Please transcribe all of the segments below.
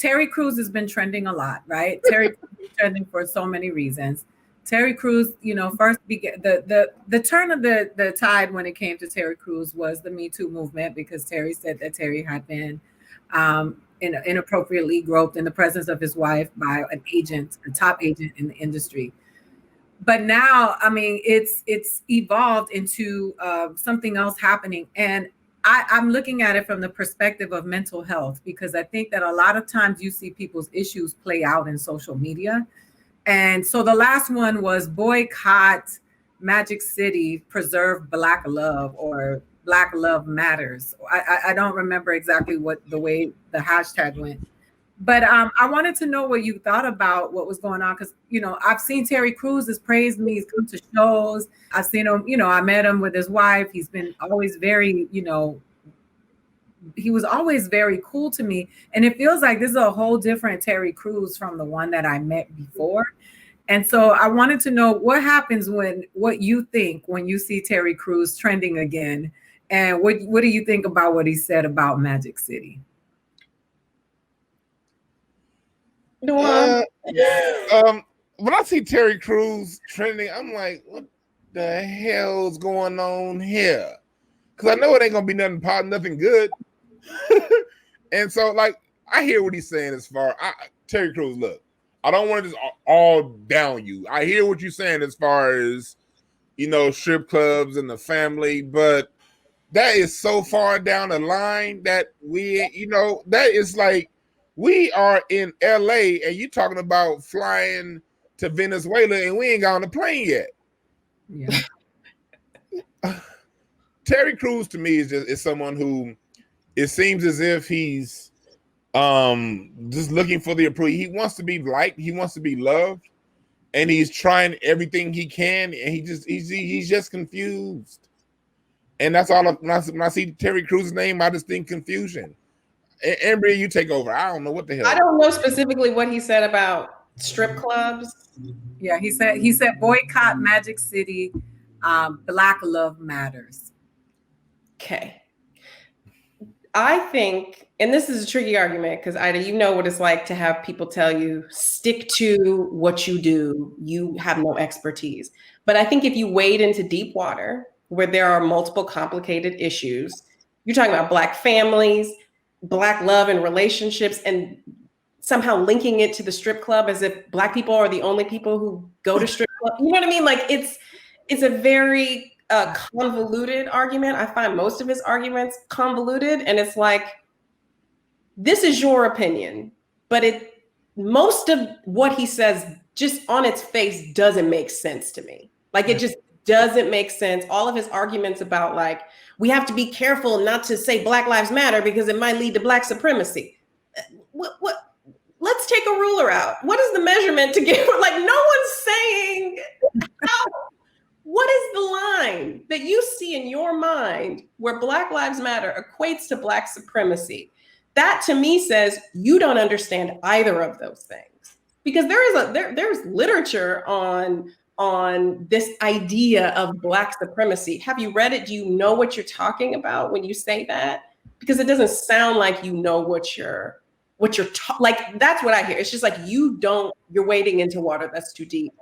Terry Crews has been trending a lot, right? Terry Crews is trending for so many reasons. Terry Crews, first began the turn of the tide when it came to Terry Crews was the Me Too movement, because Terry said that Terry had been inappropriately groped in the presence of his wife by an agent, a top agent in the industry. But now, I mean, it's evolved into something else happening, and I'm looking at it from the perspective of mental health, because I think that a lot of times you see people's issues play out in social media. And so the last one was boycott Magic City, preserve Black love, or Black Love Matters. I don't remember exactly what the way the hashtag went. But I wanted to know what you thought about what was going on, because I've seen Terry Crews has praised me. He's come to shows. I've seen him. I met him with his wife. He's been always very, he was always very cool to me. And it feels like this is a whole different Terry Crews from the one that I met before. And so I wanted to know what happens what you think when you see Terry Crews trending again, and what do you think about what he said about Magic City? When I see Terry Crews trending, I'm like, what the hell's going on here? Because I know it ain't gonna be nothing good. And so, like, I hear what he's saying as far Terry Crews, look, I don't want to just all down you. I hear what you're saying as far as, strip clubs and the family, but that is so far down the line that that is like, we are in LA and you talking about flying to Venezuela and we ain't got on the plane yet. Yeah. Terry Crews to me is someone who, it seems as if he's just looking for the approval. He wants to be liked, he wants to be loved, and he's trying everything he can, and he's just confused. And that's all. When I see Terry Crews' name, I just think confusion. Amberia, you take over. I don't know what the hell. I don't know specifically what he said about strip clubs. Yeah, he said boycott Magic City. Black Love Matters. Okay. I think, and this is a tricky argument because Aida, you know what it's like to have people tell you, stick to what you do. You have no expertise. But I think if you wade into deep water where there are multiple complicated issues, you're talking about Black families, Black love and relationships, and somehow linking it to the strip club as if Black people are the only people who go to strip club. You know what I mean? Like it's a very convoluted argument. I find most of his arguments convoluted, and it's like, this is your opinion, but most of what he says just on its face doesn't make sense to me. Like it just doesn't make sense. All of his arguments about like, we have to be careful not to say Black Lives Matter because it might lead to Black supremacy. What? Let's take a ruler out. What is the measurement to get? Like, no one's saying how. What is the line that you see in your mind where Black Lives Matter equates to Black supremacy? That to me says you don't understand either of those things, because there's literature on this idea of Black supremacy. Have you read it? Do you know what you're talking about when you say that? Because it doesn't sound like you know what you're like. That's what I hear. It's just like you're wading into water that's too deep,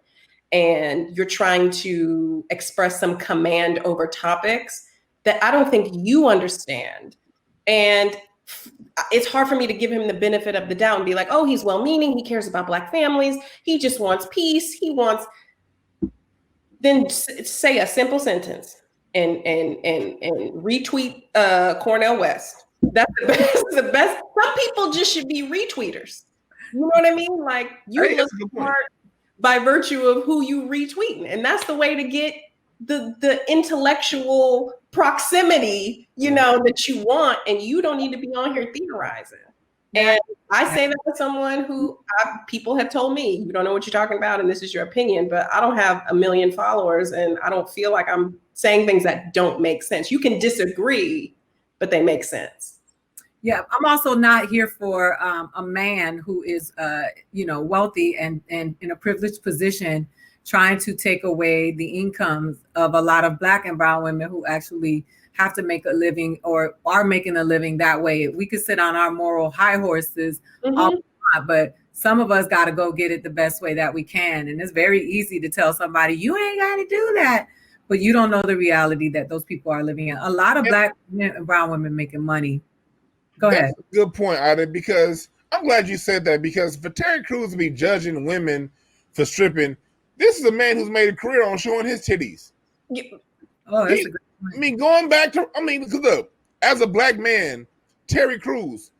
and you're trying to express some command over topics that I don't think you understand. And it's hard for me to give him the benefit of the doubt and be like, oh, he's well-meaning, he cares about Black families, he just wants peace, then say a simple sentence and retweet Cornel West. That's the best. Some people just should be retweeters. You know what I mean? Like, you look smart by virtue of who you retweeting. And that's the way to get the intellectual proximity, that you want. And you don't need to be on here theorizing. And I say that to someone who people have told me, you don't know what you're talking about, and this is your opinion, but I don't have 1 million followers, and I don't feel like I'm saying things that don't make sense. You can disagree, but they make sense. Yeah, I'm also not here for a man who is, wealthy and in a privileged position, trying to take away the incomes of a lot of Black and brown women who actually have to make a living or are making a living that way. We could sit on our moral high horses all not, but some of us got to go get it the best way that we can. And it's very easy to tell somebody, you ain't got to do that. But you don't know the reality that those people are living in. A lot of Black and brown women making money. Go ahead. That's a good point, Aida, because I'm glad you said that, because for Terry Crews to be judging women for stripping, this is a man who's made a career on showing his titties. Oh, that's a good point. I mean, going back to, because look, as a Black man, Terry Crews,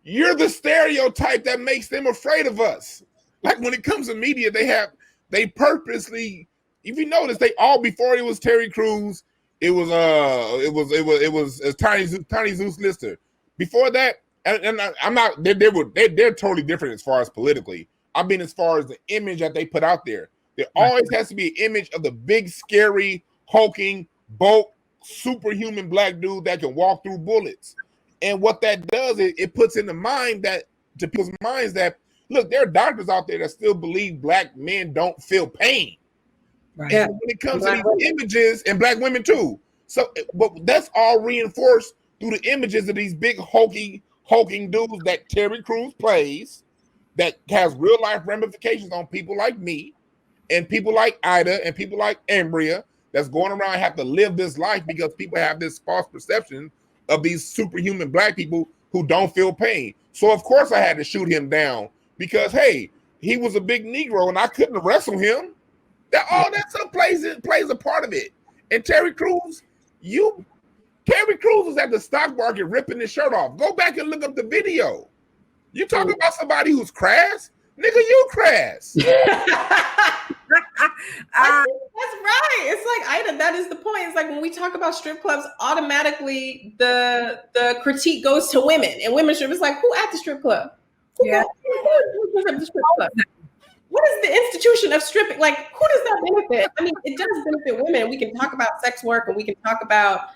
you're the stereotype that makes them afraid of us. Like when it comes to media, they purposely, if you notice, they all, before it was Terry Crews, it was Tiny Zeus Lister. Before that, and I'm not, they're totally different as far as politically. I mean, as far as the image that they put out there, there always has to be an image of the big, scary, hulking, bulk, superhuman Black dude that can walk through bullets. And what that does is it puts in the mind that, to people's minds, that look, there are doctors out there that still believe Black men don't feel pain. Right. And when it comes to these images, and Black women too. So, but that's all reinforced through the images of these big hulking dudes that Terry Crews plays, that has real life ramifications on people like me, and people like Aida, and people like Amberia, that's going around and have to live this life because people have this false perception of these superhuman Black people who don't feel pain. So of course I had to shoot him down because, hey, he was a big Negro and I couldn't wrestle him. That plays a part of it. And Terry Crews was at the stock market ripping his shirt off. Go back and look up the video. You talking about somebody who's crass? Nigga, you crass. That's right. It's like, Aida, that is the point. It's like when we talk about strip clubs, automatically the critique goes to women and women's strip. It's like, who at the strip club? Who at the strip club? What is the institution of stripping? Like, who does that benefit? I mean, it does benefit women. We can talk about sex work and we can talk about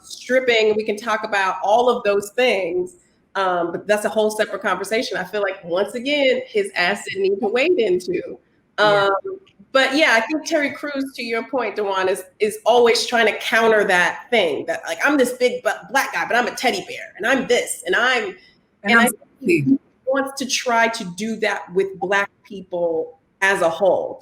stripping. We can talk about all of those things. But that's a whole separate conversation. I feel like, once again, his ass didn't need to wade into. But yeah, I think Terry Crews, to your point, Dwann, is always trying to counter that thing that, like, I'm this big Black guy, but I'm a teddy bear, and I'm this, and I think he wants to try to do that with Black people as a whole.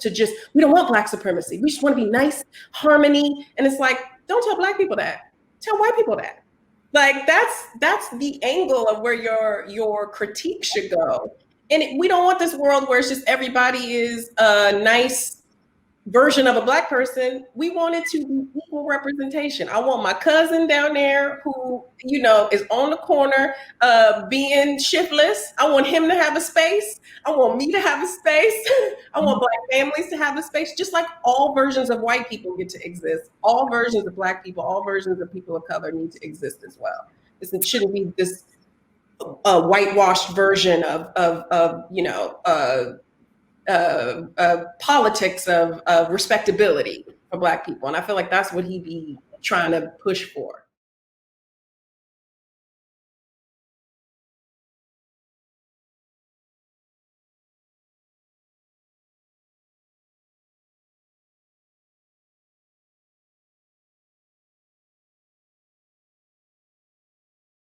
We don't want Black supremacy. We just want to be nice, harmony, and it's like, don't tell Black people that. Tell white people that. Like, that's the angle of where your critique should go. And we don't want this world where it's just everybody is a nice version of a Black person. We want it to be equal representation. I want my cousin down there who, is on the corner being shiftless. I want him to have a space. I want me to have a space. I want Black families to have a space, just like all versions of white people get to exist. All versions of Black people, all versions of people of color need to exist as well. It shouldn't be this whitewashed version of politics of respectability for Black people. And I feel like that's what he'd be trying to push for.